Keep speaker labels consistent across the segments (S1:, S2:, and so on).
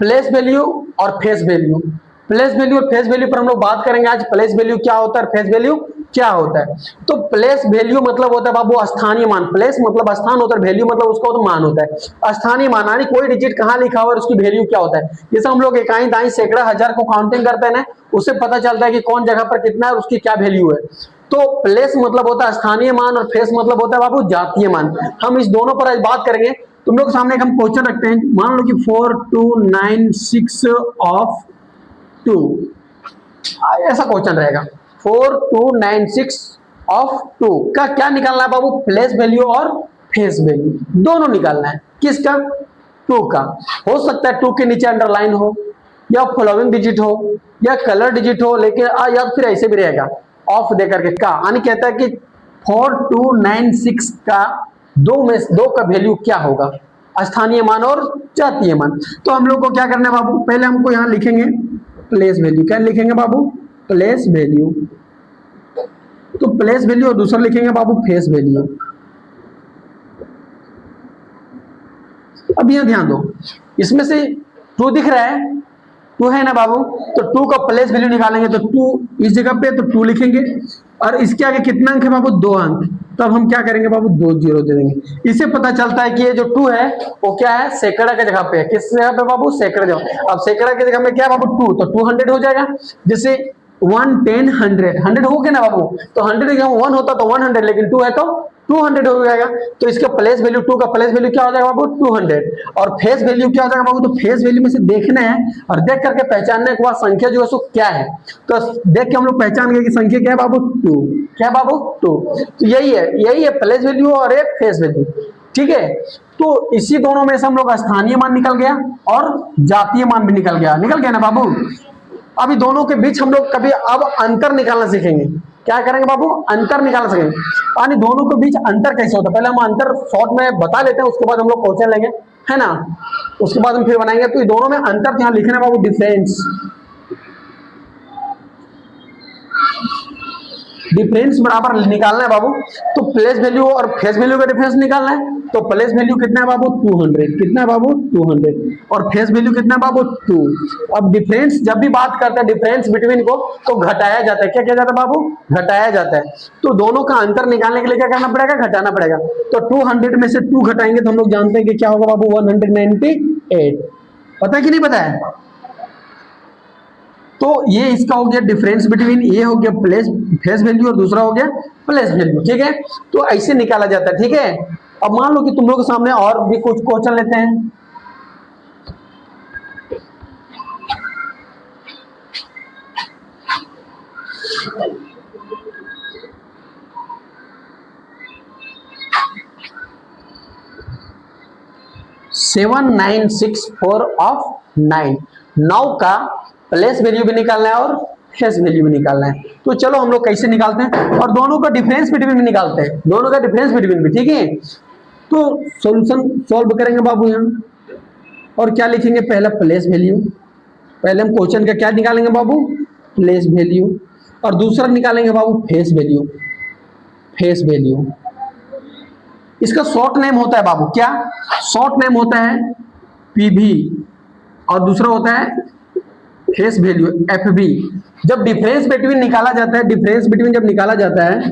S1: Place value और face value. Place value और face value पर हम लोग बात करेंगे आज। प्लेस वैल्यू क्या होता है और फेस वैल्यू क्या होता है। तो प्लेस वैल्यू मतलब होता है बाबू स्थानीय मान। प्लेस मतलब स्थान होता है, वैल्यू मतलब उसका तो मान होता है। स्थानीय मान यानी कोई डिजिट कहाँ लिखा हुआ है उसकी वैल्यू क्या होता है। जैसे हम लोग इकाई दाई सैकड़ा हजार को काउंटिंग करते हैं ना, उससे पता चलता है कि कौन जगह पर कितना है और उसकी क्या वैल्यू है। तो प्लेस मतलब होता है स्थानीय मान और फेस मतलब होता है बाबू जातीय मान। हम इस दोनों पर आज बात करेंगे। तुम लोग सामने एक हम क्वेश्चन रखते हैं, मान लो कि 4296 ऑफ 2, ऐसा क्वेश्चन रहेगा। 4296 ऑफ 2 का क्या निकालना है बाबू, प्लेस वैल्यू और फेस वैल्यू दोनों निकालना है। किसका, 2 का। हो सकता है 2 के नीचे अंडरलाइन हो या फॉलोइंग डिजिट हो या कलर डिजिट हो, लेकिन या फिर ऐसे भी रहेगा ऑफ देकर के का, यानी कहता है कि 4296 का दो का वैल्यू क्या होगा, स्थानीय मान और जातीय मान। तो हम लोग को क्या करना है बाबू, पहले हमको यहां लिखेंगे प्लेस वैल्यू। क्या लिखेंगे बाबू, प्लेस वैल्यू। तो प्लेस वैल्यू और दूसरा लिखेंगे बाबू फेस वैल्यू। अब यहां ध्यान दो, इसमें से 2 दिख रहा है, 2 है ना बाबू, तो 2 का प्लेस वैल्यू निकालेंगे तो 2 इस जगह पे तो 2 लिखेंगे और इसके आगे कितना अंक है बाबू, 2 अंक। तब हम क्या करेंगे बाबू, 2 जीरो दे देंगे। इससे पता चलता है कि ये जो 2 है वो क्या है, सैकड़ा के जगह पे है। किस जगह पे बाबू, सैकड़ा जगह। अब सैकड़ा के जगह में क्या है बाबू, 2, तो 200 हो जाएगा। जैसे 1 10 100 100 हो गया ना बाबू, तो 100 की जगह 1 होता तो 100, लेकिन 2 है तो 200 हो जाएगा। तो इसका प्लेस वैल्यू, 2 का प्लेस वैल्यू क्या हो जाएगा बाबू, 200। और फेस वैल्यू क्या हो जाएगा बाबू, तो फेस वैल्यू में से देखना है और देख करके पहचानने के बाद संख्या जो है सो क्या है। तो देख के हम लोग पहचान गए कि संख्या क्या है बाबू, 2। क्या बाबू, 2। तो यही है प्लेस वैल्यू और एक फेस वैल्यू। ठीक है, तो इसी दोनों में से हम लोग स्थानीय मान निकल गया और जातीय मान भी निकल गया ना बाबू। अभी दोनों के बीच हम लोग कभी अब अंतर निकालना सीखेंगे। क्या करेंगे बाबू, अंतर निकालना सीखेंगे। यानी दोनों के बीच अंतर कैसे होता है, पहले हम अंतर शॉर्ट में बता लेते हैं, उसके बाद हम लोग क्वेश्चन लेंगे, है ना। उसके बाद हम फिर बनाएंगे। तो ये दोनों में अंतर यहाँ लिखना है बाबू, डिफरेंस। डिफरेंस बराबर निकालना है बाबू। तो प्लेस वैल्यू और फेस वैल्यू का डिफरेंस निकालना है। तो प्लेस वैल्यू कितना है बाबू, 200। कितना है बाबू, 200। और फेस वैल्यू कितना है बाबू, 2। अब डिफरेंस जब भी बात करते हैं डिफरेंस बिटवीन को, तो घटाया जाता है। क्या किया जाता है बाबू, घटाया जाता है। तो दोनों का अंतर निकालने के लिए क्या करना पड़ेगा, घटाना पड़ेगा। तो 200 में से 2 घटाएंगे तो हम लोग जानते हैं कि क्या होगा बाबू, 198। पता है कि नहीं पता है। तो ये इसका हो गया डिफरेंस बिटवीन, ये हो गया प्लेस फेस वैल्यू और दूसरा हो गया प्लेस वैल्यू। ठीक है, तो ऐसे निकाला जाता है। ठीक है, अब मान लो कि तुम लोग के सामने और भी कुछ क्वेश्चन लेते हैं। सेवन 964 ऑफ 9 का प्लेस वैल्यू भी निकालना है और फेस वैल्यू भी निकालना है। तो चलो हम लोग कैसे निकालते हैं, और दोनों का डिफरेंस बिटवीन भी निकालते हैं, दोनों का डिफरेंस बिटवीन भी। ठीक है, तो सॉल्यूशन सॉल्व करेंगे बाबू यहाँ। और क्या लिखेंगे, पहला प्लेस वैल्यू। पहले हम क्वेश्चन का क्या निकालेंगे बाबू, प्लेस वैल्यू। और दूसरा निकालेंगे बाबू फेस वैल्यू। फेस वैल्यू इसका शॉर्ट नेम होता है बाबू, क्या शॉर्ट नेम होता है, पीवी। और दूसरा होता है फेस वैल्यू, एफबी। जब डिफरेंस बिटवीन निकाला जाता है, डिफरेंस बिटवीन जब निकाला जाता है,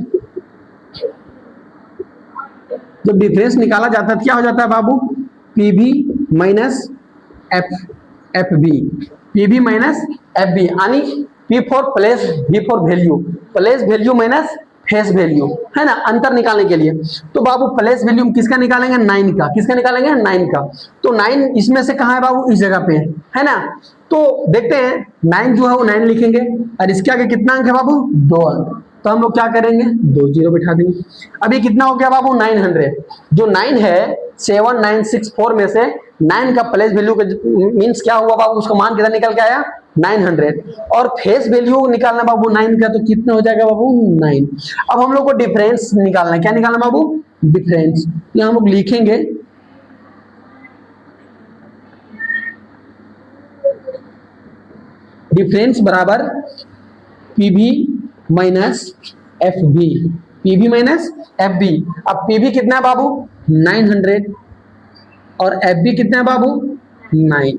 S1: जब डिफरेंस निकाला जाता है क्या हो जाता है बाबू, PV minus F B. PV minus F B, यानी P for place, V for value. Place value minus face value, है ना, अंतर निकालने के लिए। तो बाबू प्लेस वैल्यू किसका निकालेंगे, 9 का। किसका निकालेंगे, 9 का। तो 9 इसमें से कहां है बाबू, इस जगह पे है ना। तो देखते हैं 9 जो है वो 9 लिखेंगे और इसके आगे कितना अंक है बाबू, 2 अंक। तो हम लोग क्या करेंगे, 2 जीरो बिठा देंगे। अभी कितना हो गया बाबू, 900। जो 9 है 7964 में से 9 का प्लेस वैल्यू मीन्स क्या हुआ बाबू, उसका मान कितना निकल के आया, 900। और फेस वैल्यू निकालना बाबू 9 का, तो कितना हो जाएगा बाबू, 9। अब हम लोग को डिफरेंस निकालना है। क्या निकालना बाबू, डिफरेंस। यहां हम लोग लिखेंगे डिफरेंस बराबर PV minus F B. PV minus F B. अब पीवी कितना है बाबू, 900 और एफ बी कितना है बाबू, 9।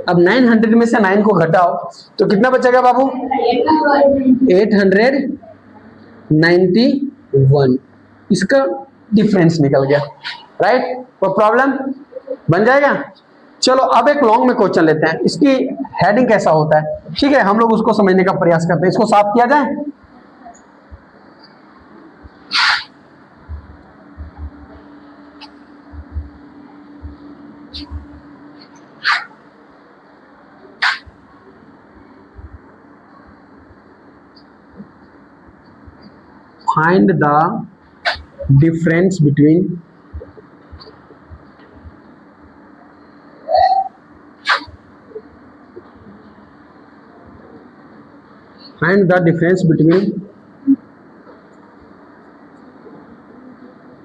S1: अब 900 में से 9 को घटाओ तो कितना बचेगा बाबू? 891। इसका डिफरेंस निकल गया, राइट? कोई प्रॉब्लम बन जाएगा। चलो अब एक लॉन्ग में क्वेश्चन लेते हैं, इसकी हेडिंग कैसा होता है, ठीक है, हम लोग उसको समझने का प्रयास करते हैं। इसको साफ किया जाए। Find the difference between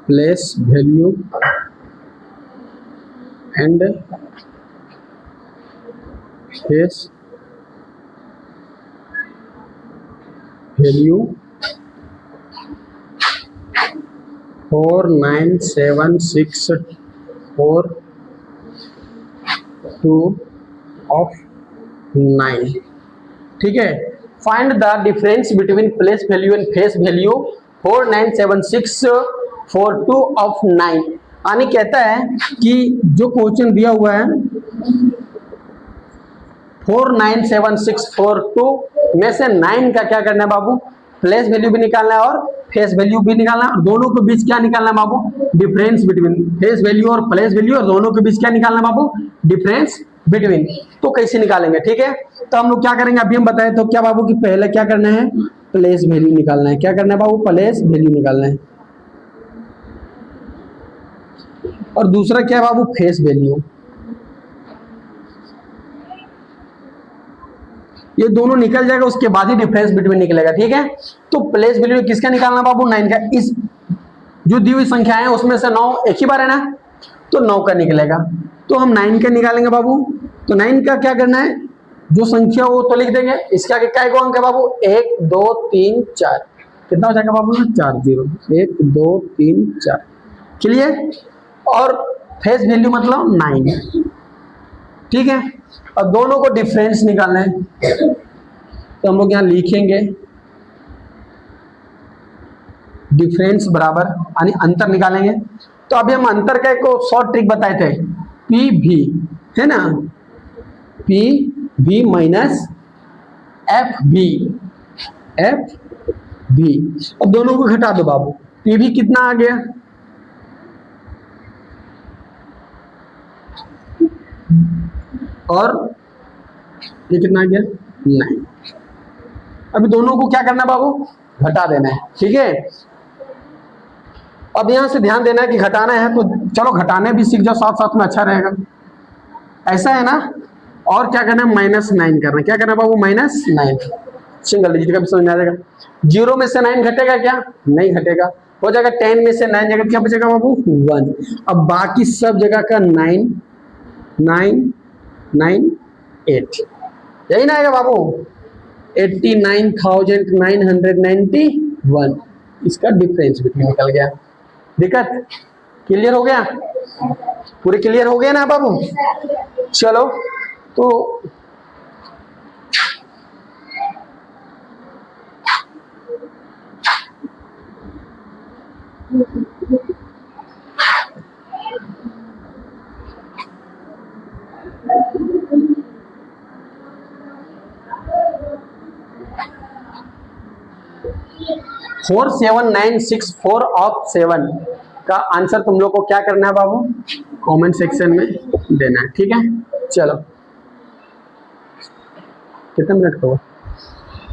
S1: place value and face value 49764 of 9, ठीक है। Find the difference between place value and face value 49764 of 9। यानी कहता है कि जो क्वेश्चन दिया हुआ है 49764 में से 9 का क्या करना है बाबू? प्लेस वैल्यू भी निकालना है और फेस वैल्यू भी निकालना है, और दोनों के बीच क्या निकालना है बाबू? डिफरेंस बिटवीन फेस वैल्यू और प्लेस वैल्यू, और दोनों के बीच क्या निकालना है बाबू? Difference between. तो कैसे निकालेंगे, ठीक है। तो हम लोग क्या करेंगे अभी हम बताएं तो क्या बाबू कि पहले क्या करना है? प्लेस वैल्यू निकालना है। क्या करना है बाबू? प्लेस वैल्यू निकालना है। और दूसरा क्या है बाबू? Face value. ये दोनों निकल जाएगा, उसके बाद ही डिफरेंस बिटवीन निकलेगा, ठीक है। तो प्लेस वैल्यू किसका निकालना बाबू? 9 का। इस जो दी हुई संख्या है उसमें से 9 एक ही बार है ना, तो 9 का निकलेगा। तो हम 9 का निकालेंगे बाबू। तो 9 का क्या करना है? जो संख्या वो तो लिख देंगे। इसके आगे क्या अंक है बाबू? 1 2 3 4। कितना हो जाएगा बाबू? 4 0। 1 2 3 4। क्लियर। और फेस वैल्यू मतलब 9, ठीक है। और दोनों को डिफरेंस निकालना है, तो हम लोग यहां लिखेंगे डिफरेंस बराबर, यानी अंतर निकालेंगे। तो अभी हम अंतर का एक शॉर्ट ट्रिक बताए थे, पी भी है ना, पी भी माइनस एफ भी, एफ भी। अब दोनों को घटा दो बाबू। पी भी कितना आ गया? और ये कितना आ गया? 9। अभी दोनों को क्या करना है बाबू? घटा देना है, ठीक है। अब यहां से ध्यान देना है कि घटाना है तो चलो घटाने भी सीख जाओ, साथ साथ में अच्छा रहेगा, ऐसा है ना। और क्या करना है? -9 करना है। क्या करना है बाबू? -9। सिंगल डिजिट का भी समझ में आ जाएगा। 0 में से 9 घटेगा क्या? नहीं घटेगा। हो जाएगा 10 में से 9 जगह क्या बचेगा बाबू? 1। अब बाकी सब जगह का 9 9 9 8, यही ना आएगा बाबू? 89,991। इसका डिफरेंस बिटवीन निकल गया। दिक्कत क्लियर हो गया? पूरे क्लियर हो गया ना बाबू? चलो तो फोर 7,964 ऑफ 7 का आंसर तुम लोग को क्या करना है बाबू? कमेंट सेक्शन में देना है, ठीक है। चलो कितने मिनट का हुआ?